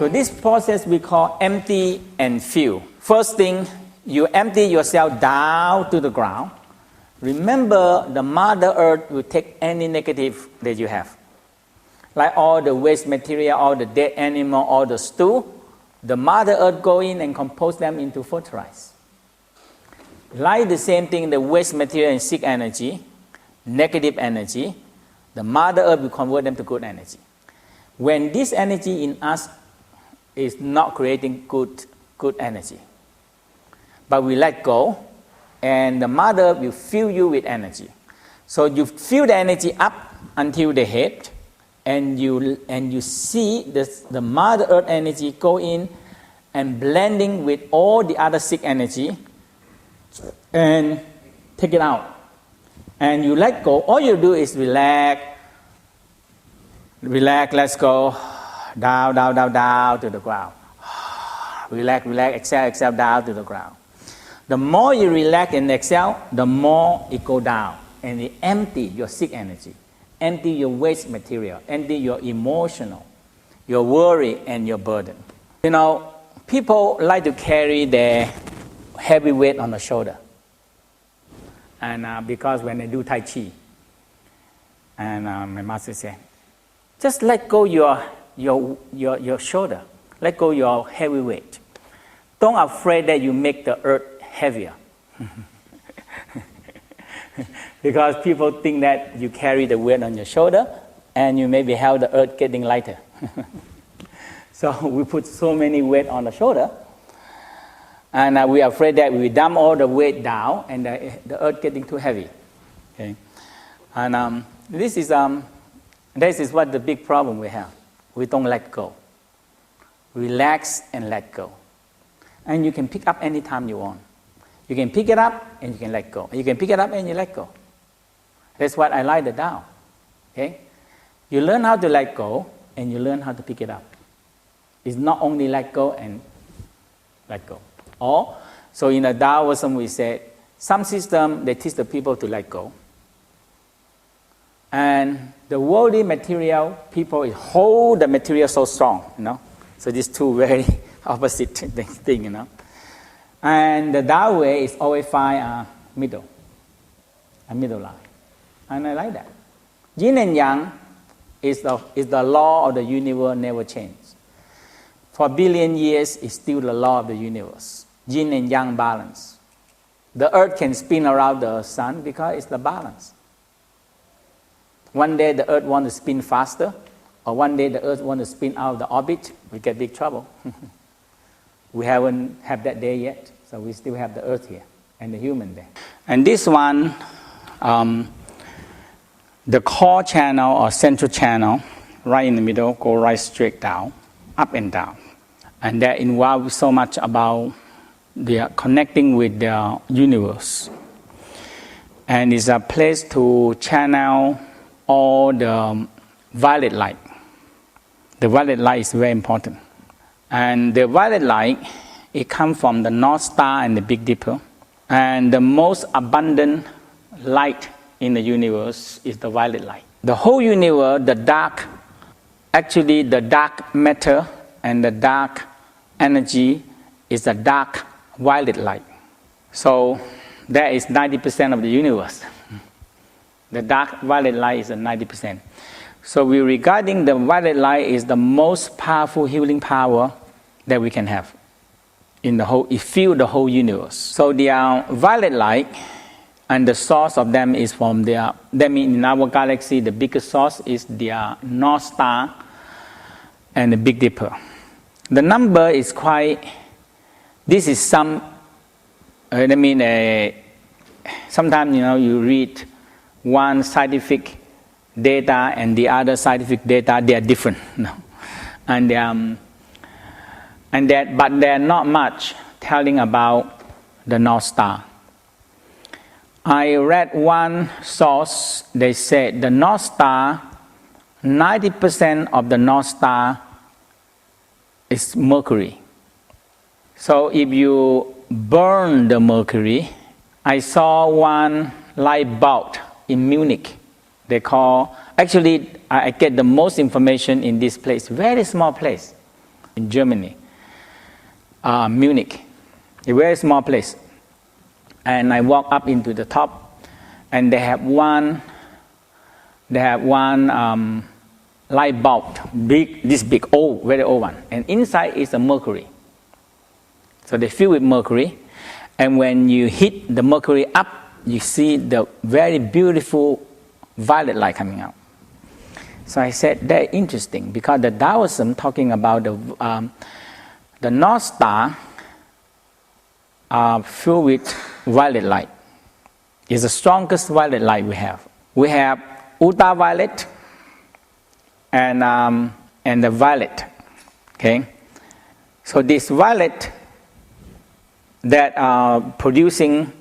So this process we call empty and fill. First thing, you empty yourself down to the ground. Remember, the Mother Earth will take any negative that you have. Like all the waste material, all the dead animal, all the stool, the Mother Earth go in and compose them into fertilizer. Like the same thing, the waste material and sick energy, negative energy, the Mother Earth will convert them to good energy. When this energy in us is not creating good energy, but we let go, and the Mother Earth will fill you with energy. So you fill the energy up until the head, and you see the Mother Earth energy go in and blending with all the other sick energy, and take it out. And you let go. All you do is relax, let's go, down to the ground. Relax, exhale, down to the ground. The more you relax and exhale, the more it go down. And it empty your sick energy, empty your waste material, empty your emotional, your worry and your burden. You know, people like to carry their heavy weight on the shoulder. And because when they do Tai Chi, and my master said, just let go your shoulder, let go your heavy weight. Don't afraid that you make the earth heavier. Because people think that you carry the weight on your shoulder and you maybe have the earth getting lighter. So we put so many weight on the shoulder, and we are afraid that we dump all the weight down and the earth getting too heavy. Okay? And this is what the big problem we have. We don't let go. Relax and let go. And you can pick up anytime you want. You can pick it up and you can let go. You can pick it up and you let go. That's what I like the Tao. Okay? You learn how to let go and you learn how to pick it up. It's not only let go and let go. Or, so in the Taoism we said, some system they teach the people to let go. And the worldly material, people hold the material so strong, you know. So these two very opposite thing, you know. And the Tao way is always find a middle line. And I like that. Yin and Yang is the law of the universe, never change. For a billion years, it's still the law of the universe. Yin and Yang balance. The earth can spin around the sun because it's the balance. One day the earth wants to spin faster, or one day the earth wants to spin out of the orbit, we get big trouble. We haven't had that day yet, so we still have the earth here and the human there. And this one, the core channel or central channel, right in the middle, go right straight down, up and down. And that involves so much about the connecting with the universe. And it's a place to channel all the violet light. The violet light is very important. And the violet light, it comes from the North Star and the Big Dipper. And the most abundant light in the universe is the violet light. The whole universe, the dark matter and the dark energy is the dark violet light. So that is 90% of the universe. The dark violet light is 90%. So we're regarding the violet light is the most powerful healing power that we can have in the whole, it fills the whole universe. So the violet light and the source of them is from that means in our galaxy, the biggest source is the North Star and the Big Dipper. The number is quite, this is some, sometimes, you know, you read one scientific data and the other scientific data, they are different. No? But they're not much telling about the North Star. I read one source, they said the North Star, 90% of the North Star is Mercury. So if you burn the Mercury, I saw one light bulb in Munich. They call, actually I get the most information in this place, very small place. in Germany, Munich, a very small place. And I walk up into the top, and they have one light bulb, this big, old, very old one. And inside is a mercury. So they fill with mercury. And when you hit the mercury up, you see the very beautiful violet light coming out. So I said, that's interesting, because the Taoism talking about the North Star are filled with violet light. It's the strongest violet light we have. We have ultraviolet and the violet. Okay, so this violet that are producing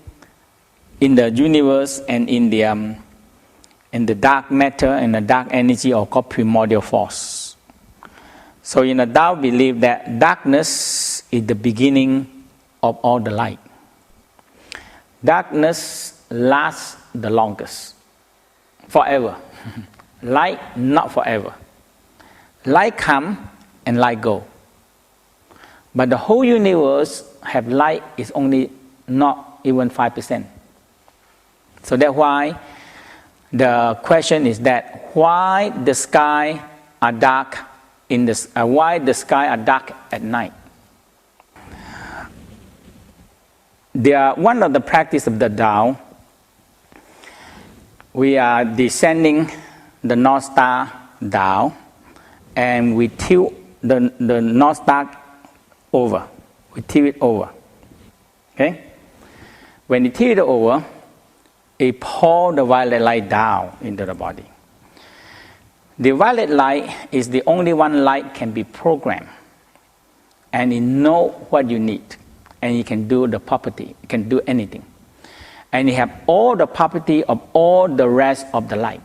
in the universe and in the dark matter and the dark energy are called primordial force. So in the Tao believe that darkness is the beginning of all the light. Darkness lasts the longest, forever. Light not forever. Light come and light go. But the whole universe have light is only not even 5%. So that's why the question is that why the sky are dark why the sky are dark at night? One of the practice of the Tao, we are descending the North Star down, and we tilt the North Star over. We tilt it over. Okay? When you tilt it over, it pulls the violet light down into the body. The violet light is the only one light can be programmed, and it knows what you need, and it can do the property, it can do anything. And it have all the property of all the rest of the light.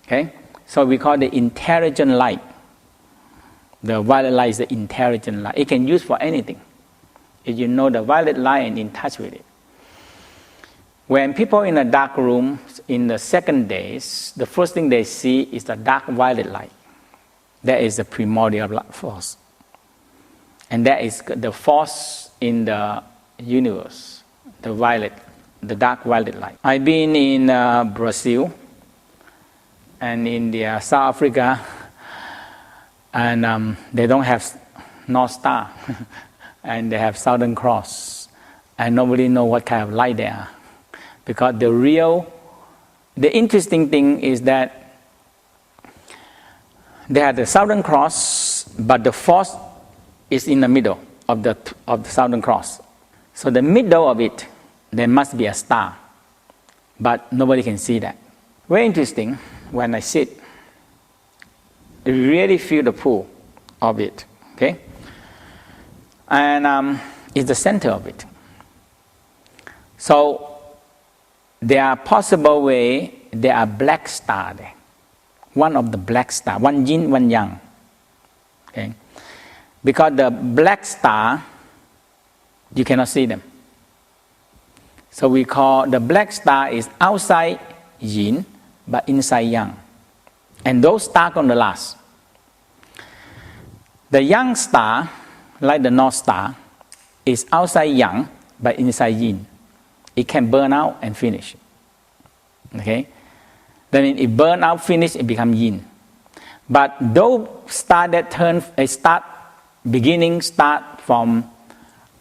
Okay? So we call the intelligent light. The violet light is the intelligent light. It can use for anything. If you know the violet light and in touch with it. When people in a dark room, in the second days, the first thing they see is the dark violet light. That is the primordial force. And that is the force in the universe, the dark violet light. I've been in Brazil and in South Africa, and they don't have North Star, and they have Southern Cross, and nobody know what kind of light they are. Because the interesting thing is that they have the Southern Cross, but the force is in the middle of the Southern Cross. So the middle of it, there must be a star, but nobody can see that. Very interesting. When I sit, you really feel the pull of it. Okay, and it's the center of it. So there are possible way. There are black star there. One of the black star, one yin, one yang. Okay, because the black star, you cannot see them. So we call the black star is outside yin, but inside yang. And those stars on the last. The yang star, like the North Star, is outside yang, but inside yin. It can burn out and finish. Okay? Then it burn out, finish, it becomes yin. But those stars that start from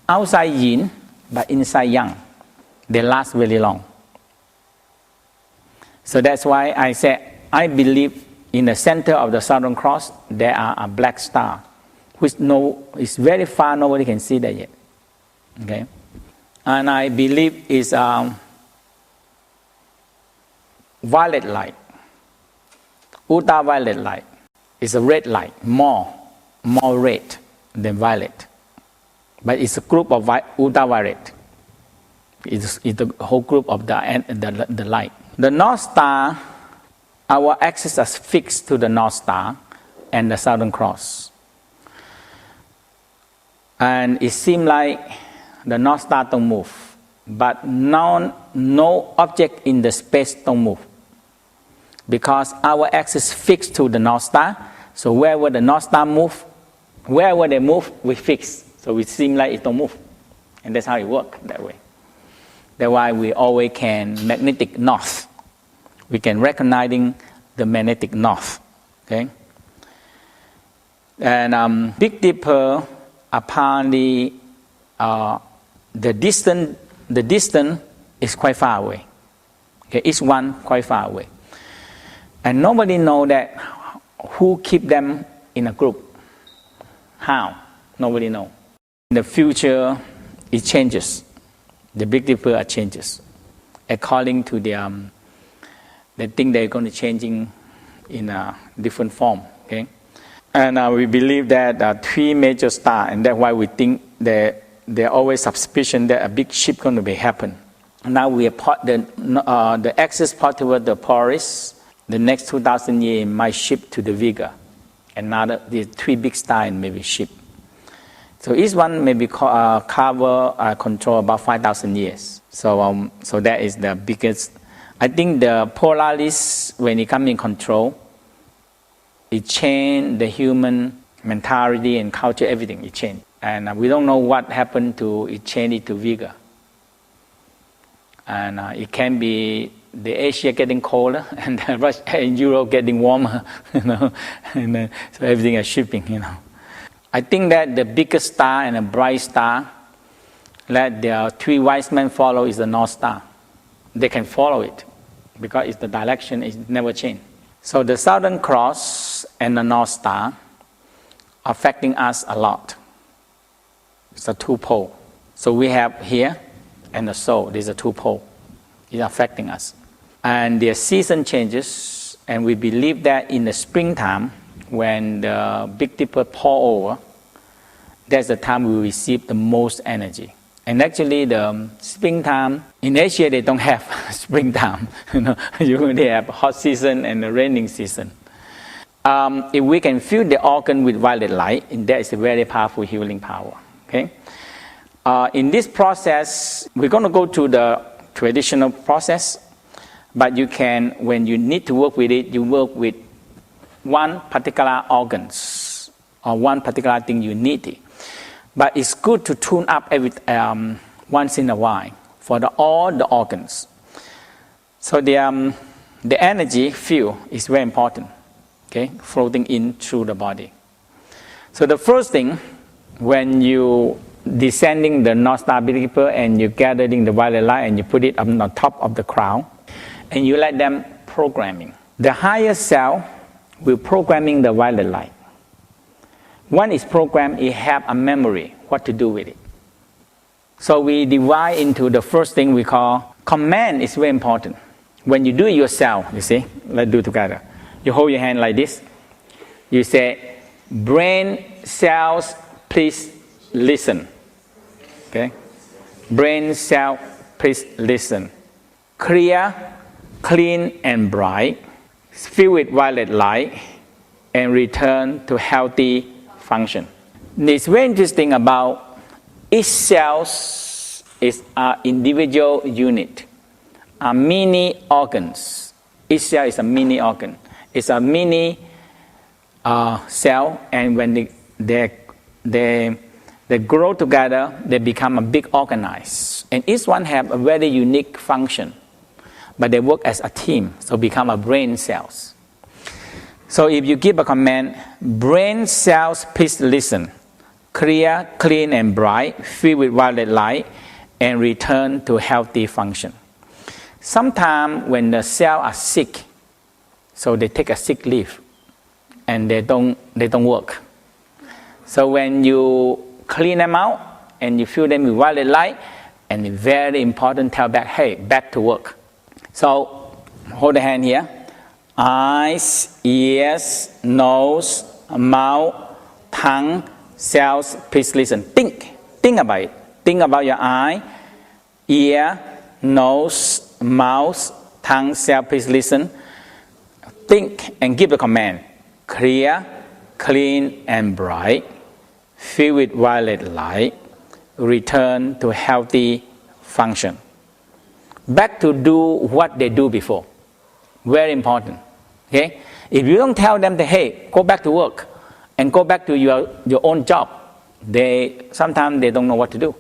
outside yin, but inside yang, they last very long. So that's why I say I believe in the center of the Southern Cross there are a black star, which is very far, nobody can see that yet. Okay, and I believe is violet light, ultraviolet light. It's a red light, more red than violet, but it's a group of ultraviolet. It's the whole group of the light. The North Star, our axis is fixed to the North Star and the Southern Cross. And it seems like the North Star don't move, but no object in the space don't move. Because our axis fixed to the North Star, so wherever the North Star moves, Wherever they move, we fix. So it seems like it don't move. And that's how it works that way. That's why we always can magnetic north. We can recognizing the magnetic north. Okay? And Big Dipper, apparently, the distance is quite far away. Okay, each one quite far away. And nobody know that who keep them in a group. How? Nobody know. In the future, it changes. The Big Dipper changes according to they think they're going to changing in a different form. Okay, and we believe that 3 major stars, and that's why we think that there always suspicion that a big shift going to be happen. Now we have the axis part toward the Polaris. The next 2,000 years might shift to the Vega. Another, the 3 big stars maybe shift. So each one may be cover control about 5,000 years. So that is the biggest. I think the Polaris, when it comes in control, it changed the human mentality and culture, everything. It changed. And we don't know what happened to it, change it to Vega. And it can be the Asia getting colder and the Russia and Europe getting warmer, and so everything is shifting, I think that the biggest star and a bright star that the 3 wise men follow is the North Star. They can follow it because it's the direction is never changed. So the Southern Cross and the North Star are affecting us a lot. It's a 2 pole. So we have here and the soul. There's a 2 pole. It's affecting us. And the season changes, and we believe that in the springtime, when the Big Dipper pour over, that's the time we receive the most energy. And actually, the springtime in Asia they don't have springtime. You only have hot season and the raining season. If we can fill the organ with violet light, and that is a very powerful healing power. Okay. In this process, we're going to go to the traditional process, but you can, when you need to work with it, you work with one particular organs or one particular thing you need it. But it's good to tune up once in a while for all the organs. So the energy field is very important, okay, floating in through the body. So the first thing, when you descending the North Star Big Dipper and you gathering the violet light and you put it on the top of the crown, and you let them programming. The higher self will programming the violet light. One is programmed, it have a memory, what to do with it. So we divide into the first thing we call command is very important. When you do it yourself, you see, let's do it together. You hold your hand like this. You say, brain cells, please listen. Okay? Brain cell, please listen. Clear, clean and bright, fill with violet light, and return to healthy function. It's very interesting about each cell is an individual unit, a mini organs. Each cell is a mini organ. It's a mini cell, and when they grow together, they become a big organized. And each one have a very unique function, but they work as a team, so become a brain cells. So if you give a command, brain cells, please listen. Clear, clean and bright, fill with violet light, and return to healthy function. Sometimes when the cells are sick, so they take a sick leave, and they don't work. So when you clean them out, and you fill them with violet light, and it's very important, tell back, hey, back to work. So, hold the hand here. Eyes, ears, nose, mouth, tongue, cells, please listen. Think about it. Think about your eye, ear, nose, mouth, tongue, cell, please listen. Think and give a command. Clear, clean and bright. Fill with violet light. Return to healthy function. Back to do what they do before. Very important. Okay? If you don't tell them that, hey, go back to work, and go back to your own job. Sometimes they don't know what to do,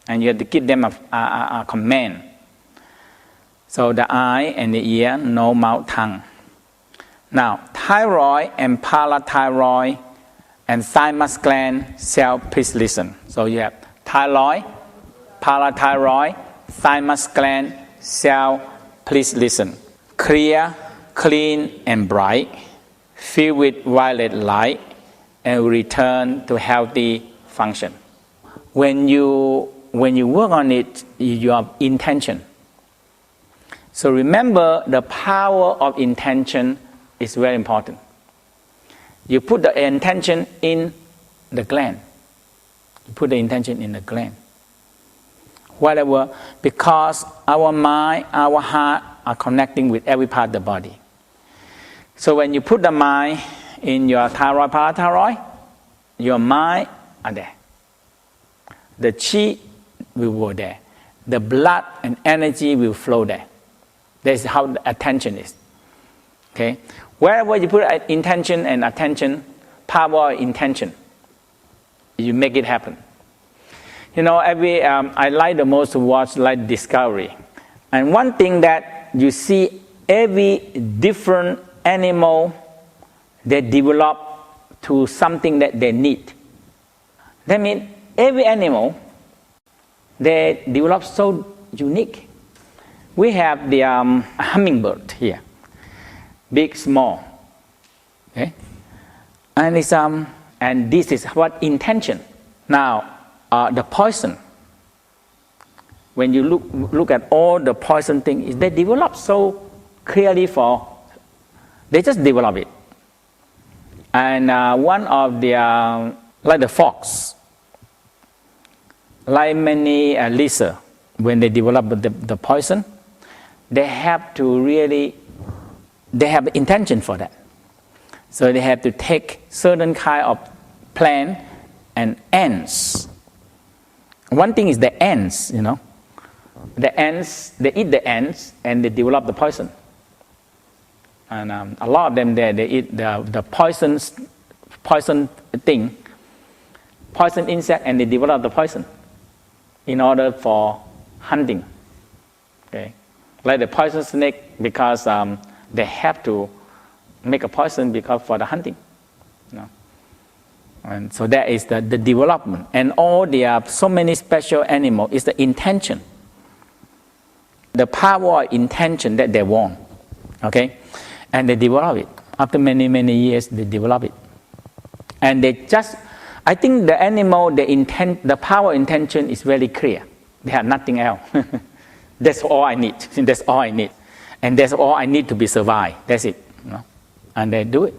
and you have to give them a command. So the eye and the ear, nose, mouth, tongue. Now, thyroid and parathyroid and thymus gland cell, please listen. So you have thyroid, parathyroid, thymus gland cell, please listen. Clear, clean, and bright, filled with violet light, and return to healthy function. When you work on it, your intention. So remember, the power of intention is very important. You put the intention in the gland. You put the intention in the gland. Whatever, because our mind, our heart are connecting with every part of the body. So when you put the mind in your thyroid, parathyroid, your mind are there. The chi will go there. The blood and energy will flow there. That's how the attention is. Okay? Wherever you put intention and attention, power intention, you make it happen. I like the most to watch like Discovery. And one thing that you see, every different animal, they develop to something that they need. That means every animal, they develop so unique. We have the hummingbird here, big, small, okay, and this is what intention. Now, the poison. When you look at all the poison things, they develop so clearly they just develop it. And one of the like the fox, like many lizards, when they develop the poison, they have intention for that. So they have to take certain kind of plant and ants. One thing is the ants, The ants, they eat the ants and they develop the poison. And a lot of them they eat the poison thing, poison insect, and they develop the poison in order for hunting. Okay, like the poison snake, because they have to make a poison because for the hunting. And so that is the development. And all the so many special animals is the intention. The power of intention that they want. Okay? And they develop it. After many, many years, they develop it. And I think the animal, the power intention is very clear. They have nothing else. That's all I need. That's all I need. And that's all I need to be survived. That's it. And they do it.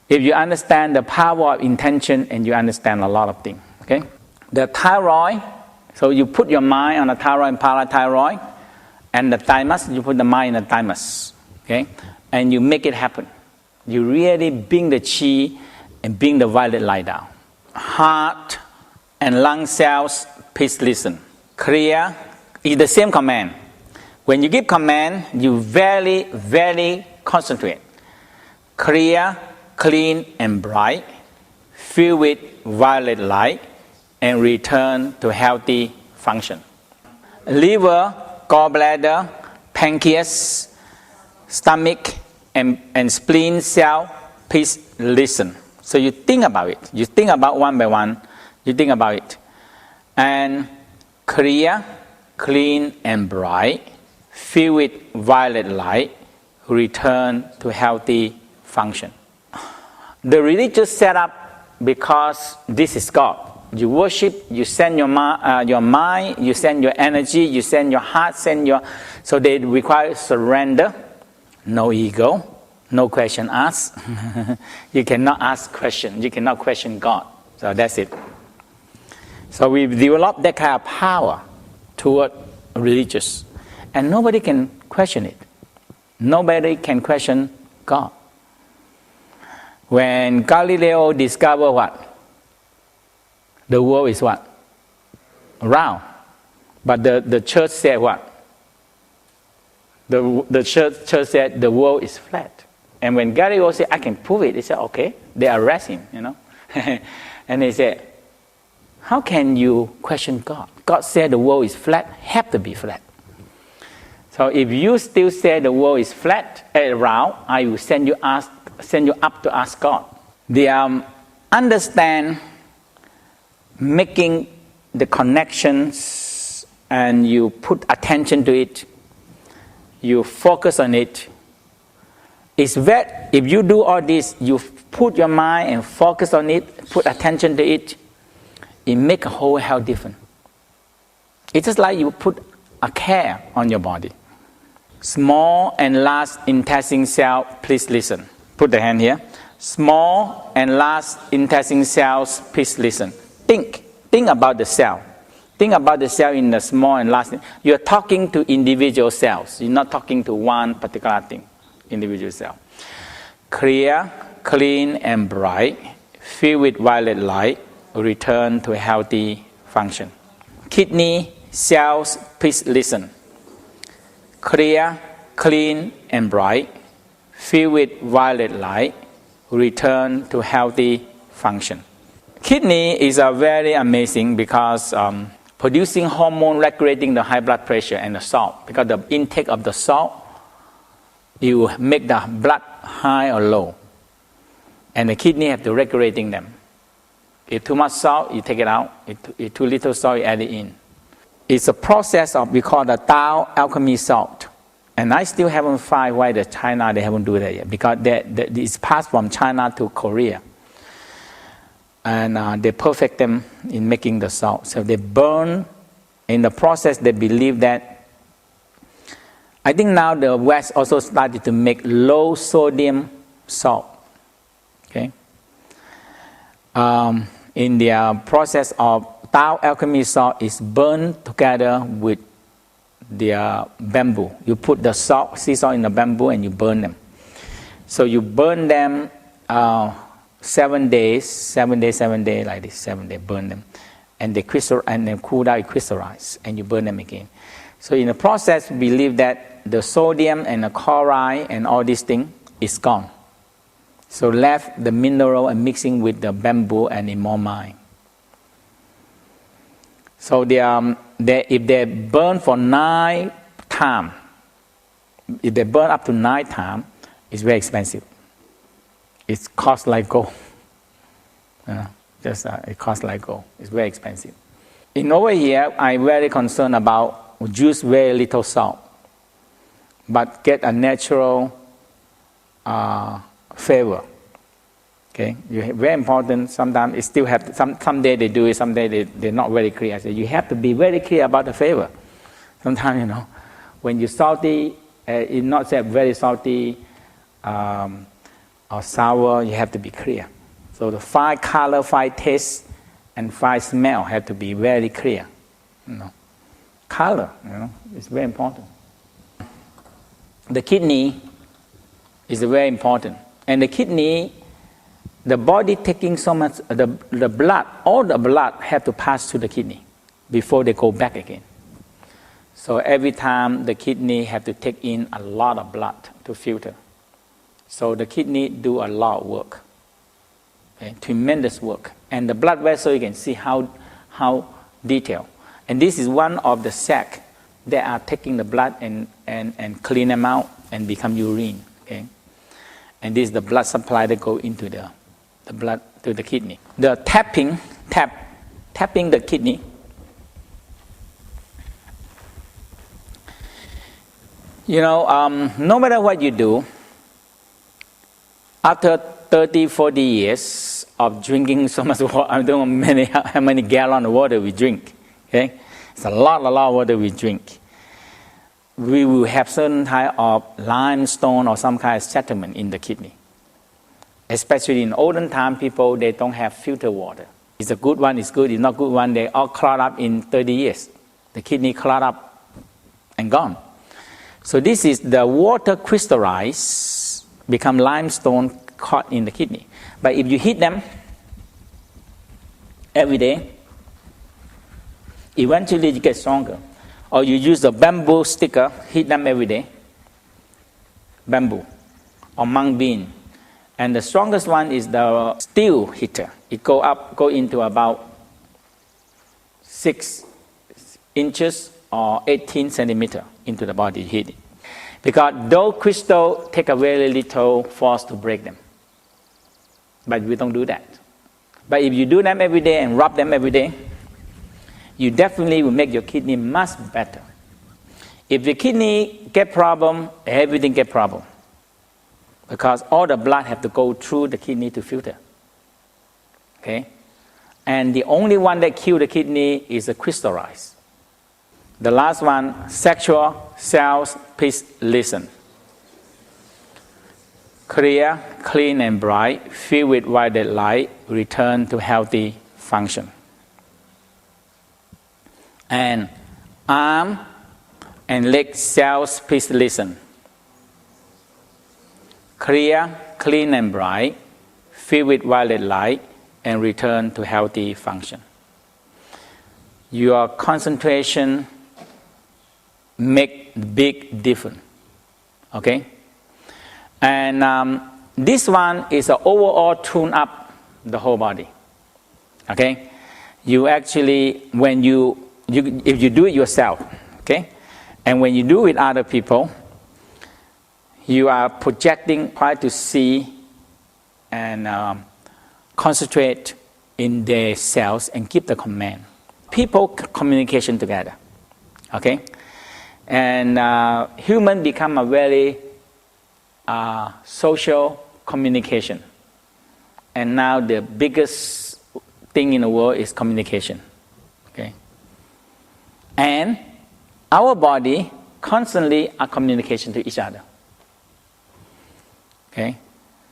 If you understand the power of intention, and you understand a lot of things. Okay? The thyroid, so you put your mind on the thyroid and parathyroid, and the thymus, you put the mind in the thymus. Okay? And you make it happen. You really bring the chi and bring the violet light down. Heart and lung cells, please listen. Clear is the same command. When you give command, you very, very concentrate. Clear, clean, and bright, filled with violet light, and return to healthy function. Liver, gallbladder, pancreas, stomach, and spleen cell, please listen. So you think about it. You think about one by one. You think about it. And clear, clean, and bright, filled with violet light, return to healthy function. The religious setup, because this is God. You worship, you send your mind, you send your energy, you send your heart, so they require surrender, no ego, no question asked. You cannot ask questions, you cannot question God. So that's it. So we develop that kind of power toward religious. And nobody can question it. Nobody can question God. When Galileo discovered what? The world is what? Round. But the church said what? The church said the world is flat. And when Galileo said, I can prove it, they said, okay. They arrest him, And they said, how can you question God? God said the world is flat, have to be flat. So if you still say the world is flat, round, I will send you up to ask God. They understand making the connections, and you put attention to it, you focus on it. It's that if you do all this, you put your mind and focus on it, put attention to it, it makes a whole hell different. It's just like you put a care on your body. Small and large intestine cell, please listen. Put the hand here. Small and large intestine cells, please listen. Think about the cell. Think about the cell in the small and large. You're talking to individual cells. You're not talking to one particular thing, individual cell. Clear, clean, and bright, filled with violet light, return to a healthy function. Kidney cells, please listen. Clear, clean, and bright, filled with violet light, return to healthy function. Kidney is very amazing because producing hormone regulating the high blood pressure and the salt. Because the intake of the salt, you make the blood high or low. And the kidney have to regulating them. If too much salt, you take it out. If too little salt, you add it in. It's a process of, we call the Tao alchemy salt. And I still haven't found why the China, they haven't do that yet. Because it's passed from China to Korea. And they perfect them in making the salt. So they burn. In the process, they believe that. I think now the West also started to make low sodium salt. Okay. In their process of Tao alchemy salt is burned together with their bamboo. You put the salt, sea salt in the bamboo and you burn them. So you burn them 7 days, like this, 7 days, burn them. And they crystal and then cool down, crystallize, and you burn them again. So in the process, we believe that the sodium and the chloride and all these things is gone. So left the mineral and mixing with the bamboo and in more mine. So if they burn for 9 times, if they burn up to 9 times, it's very expensive. It costs like gold. It costs like gold. It's very expensive. In over here, I'm very concerned about use very little salt, but get a natural flavor. Okay, very important. Sometimes it still have some day they do it, some day they're not very clear. I say you have to be very clear about the flavor. Sometimes when you're salty, it's not very salty or sour. You have to be clear. So the 5 color, 5 taste, and 5 smell have to be very clear. Color, it's very important. The kidney is very important, and the kidney. The body taking so much, the blood, all the blood have to pass through the kidney before they go back again. So every time the kidney have to take in a lot of blood to filter. So the kidney do a lot of work, okay? Tremendous work. And the blood vessel, you can see how detailed. And this is one of the sac that are taking the blood and clean them out and become urine, okay? And this is the blood supply that go into the blood to the kidney. The tapping the kidney. No matter what you do, after 30, 40 years of drinking so much water, I don't know how many gallons of water we drink. Okay, it's a lot of water we drink. We will have certain type of limestone or some kind of settlement in the kidney. Especially in olden time, people, they don't have filtered water. It's a good one, it's good. It's not good one, they all clot up in 30 years. The kidney clot up and gone. So this is the water crystallize, become limestone caught in the kidney. But if you heat them every day, eventually you get stronger. Or you use the bamboo sticker, heat them every day. Bamboo. or mung bean. And the strongest one is the steel heater. It go into about 6 inches or 18 centimeters into the body, heat it. Because those crystals take a very little force to break them. But we don't do that. But if you do them every day and rub them every day, you definitely will make your kidney much better. If the kidney get problem, everything get problem. Because all the blood have to go through the kidney to filter. Okay? And the only one that kills the kidney is the crystallized. The last one, sexual cells, please listen. Clear, clean and bright, filled with violet light, return to healthy function. And arm and leg cells, please listen. Clear, clean and bright, filled with violet light, and return to healthy function. Your concentration make big difference. Okay? And this one is an overall tune up the whole body. Okay? You actually, when if you do it yourself, okay? And when you do it with other people, you are projecting, try to see and concentrate in their cells and keep the command. People communication together. Okay? And human become a very social communication. And now the biggest thing in the world is communication. Okay? And our body constantly are communication to each other. Okay?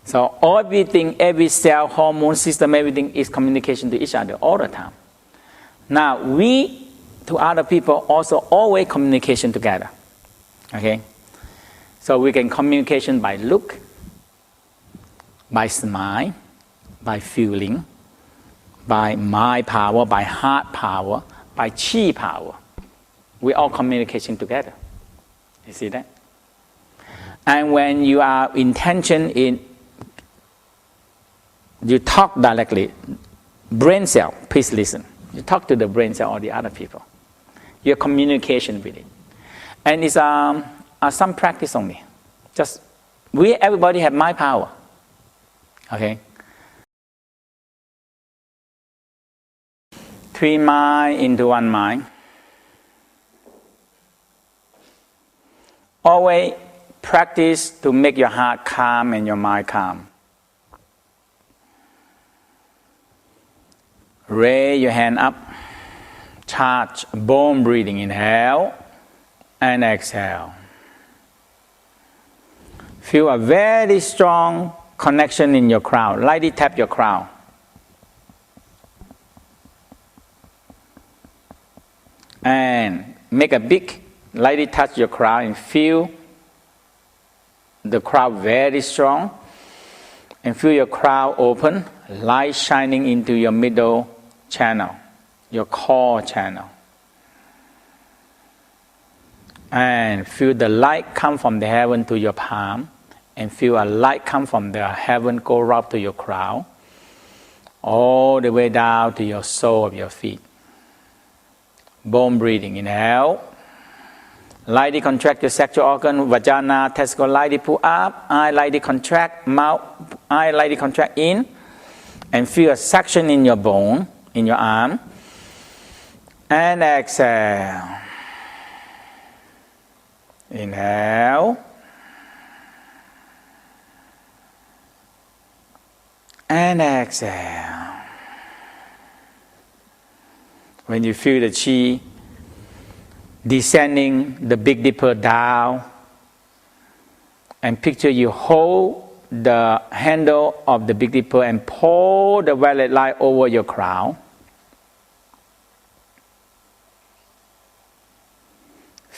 So everything, every cell, hormone system, everything is communication to each other all the time. Now we, to other people, also always communication together. Okay? So we can communication by look, by smile, by feeling, by mind power, by heart power, by chi power. We all communication together. You see that? And when you are intention in, you talk directly, brain cell, please listen. You talk to the brain cell or the other people. Your communication with it. And it's some practice only. Just, everybody have mind power. Okay? 3 mind into 1 mind. Always practice to make your heart calm and your mind calm. Raise your hand up. Charge, bone breathing. Inhale and exhale. Feel a very strong connection in your crown. Lightly tap your crown. And make a big, lightly touch your crown and feel the crown very strong. And feel your crown open, light shining into your middle channel, your core channel. And feel the light come from the heaven to your palm. And feel a light come from the heaven, go up to your crown, all the way down to your sole of your feet. Bone breathing. Inhale. Lightly contract your sexual organ, vagina, testicle, lightly pull up. Eye lightly contract, mouth, eye lightly contract in. And feel a suction in your bone, in your arm. And exhale. Inhale. And exhale. When you feel the chi descending the Big Dipper down, and picture you hold the handle of the Big Dipper and pour the violet light over your crown.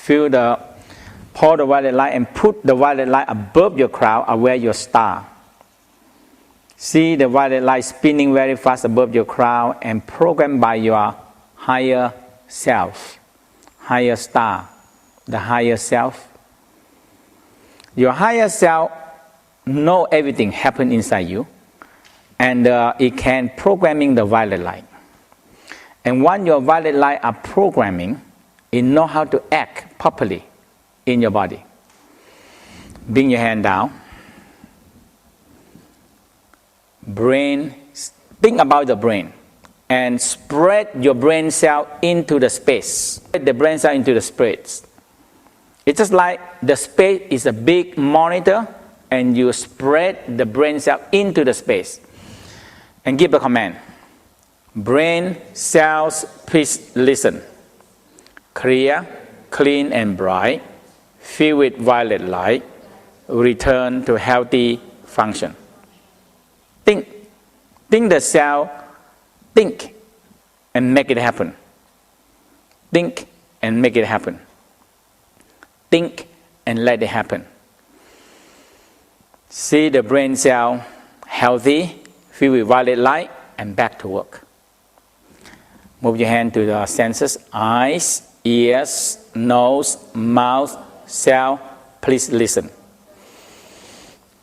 Pour the violet light and put the violet light above your crown, where your star. See the violet light spinning very fast above your crown and programmed by your higher self, higher star, the higher self. Your higher self know everything happen inside you, and it can programming the violet light. And when your violet light are programming, it know how to act properly in your body. Bring your hand down. Brain, think about the brain and spread your brain cell into the space. Spread the brain cell into the space. It's just like the space is a big monitor and you spread the brain cell into the space. And give a command. Brain cells, please listen. Clear, clean and bright, filled with violet light, return to healthy function. Think the cell, think and make it happen. Think and make it happen. Think and let it happen. See the brain cell healthy, filled with violet light, and back to work. Move your hand to the senses, eyes, ears, nose, mouth, cell, please listen.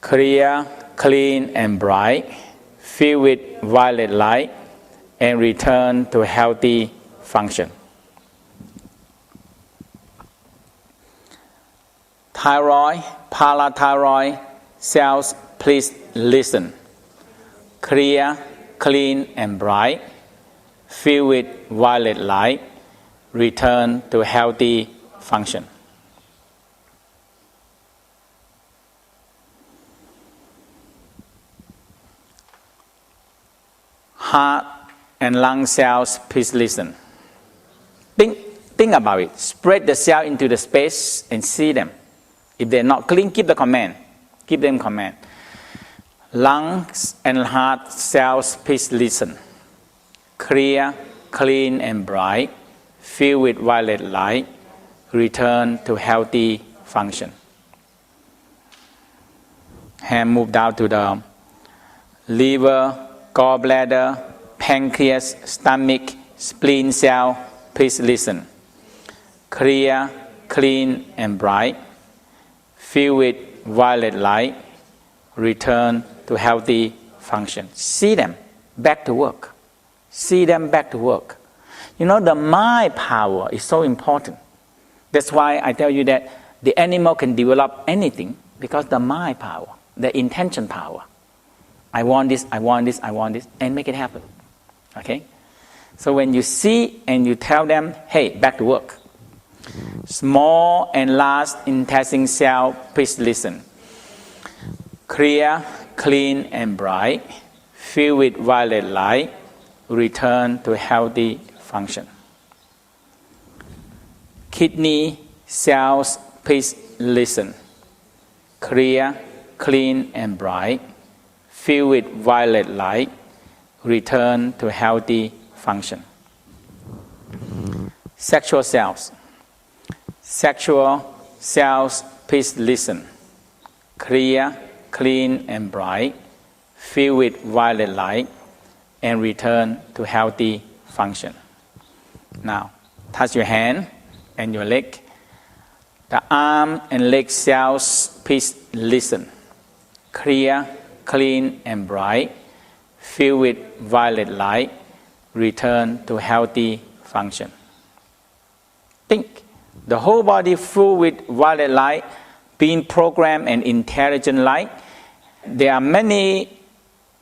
Clear, clean and bright, filled with violet light, and return to healthy function. Thyroid, parathyroid cells, please listen. Clear, clean and bright, filled with violet light, return to healthy function. Heart and lung cells, please listen. Think about it. Spread the cell into the space and see them. If they're not clean, keep the command. Give them command. Lungs and heart cells, please listen. Clear, clean and bright, filled with violet light, return to healthy function. Hand move down to the liver, gallbladder, pancreas, stomach, spleen cell, please listen. Clear, clean and bright, filled with violet light, return to healthy function. See them back to work. See them back to work. You know, the mind power is so important. That's why I tell you that the animal can develop anything because the mind power, the intention power. I want this, I want this, I want this, and make it happen. Okay? So when you see and you tell them, hey, back to work. Small and large intestine cell, please listen. Clear, clean and bright, filled with violet light, return to healthy function. Kidney cells, please listen. Clear, clean and bright, filled with violet light, return to healthy function. Sexual cells. Sexual cells, please listen. Clear, clean and bright, filled with violet light, and return to healthy function. Now, touch your hand and your leg. The arm and leg cells, please listen. Clear, clean and bright, filled with violet light, return to healthy function. Think. The whole body full with violet light, being programmed and intelligent light. There are many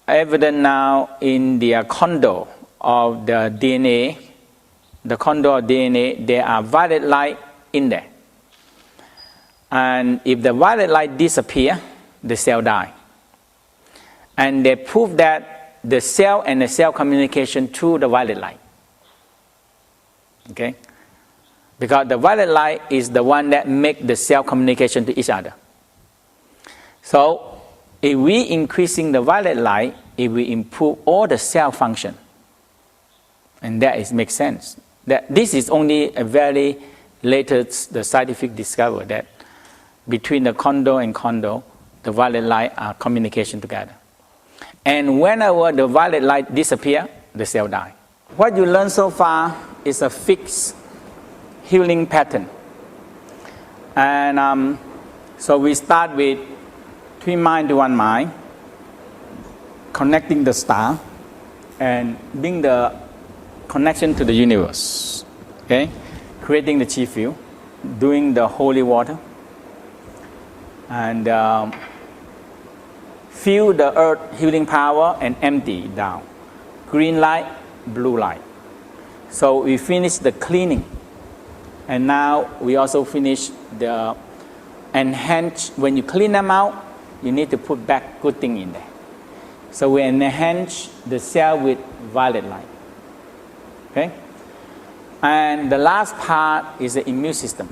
evidence now in the condo of the DNA. The condo of DNA, there are violet light in there. And if the violet light disappear, the cell die. And they prove that the cell and the cell communication through the violet light. Okay? Because the violet light is the one that make the cell communication to each other. So, if we increasing the violet light, it will improve all the cell function. And that makes sense. That this is only a very latest the scientific discovery that between the condo and condo, the violet light are communication together. And whenever the violet light disappear, the cell die. What you learn so far is a fixed healing pattern. And so we start with Three mind to one mind, connecting the star, and bring the connection to the universe. Okay, creating the chi field, doing the holy water, and feel the earth healing power and empty down. Green light, blue light. So we finish the cleaning, and now we also finish the enhance. When you clean them out, you need to put back good thing in there. So we enhance the cell with violet light. Okay? And the last part is the immune system.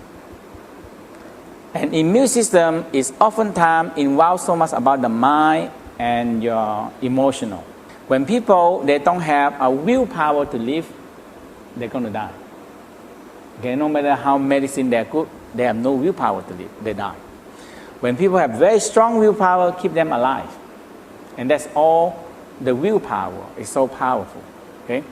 And immune system is oftentimes involved so much about the mind and your emotional. When people, they don't have a willpower to live, they're going to die. Okay, no matter how medicine they're good, they have no willpower to live, they die. When people have very strong willpower, keep them alive. And that's all the willpower is so powerful. Okay?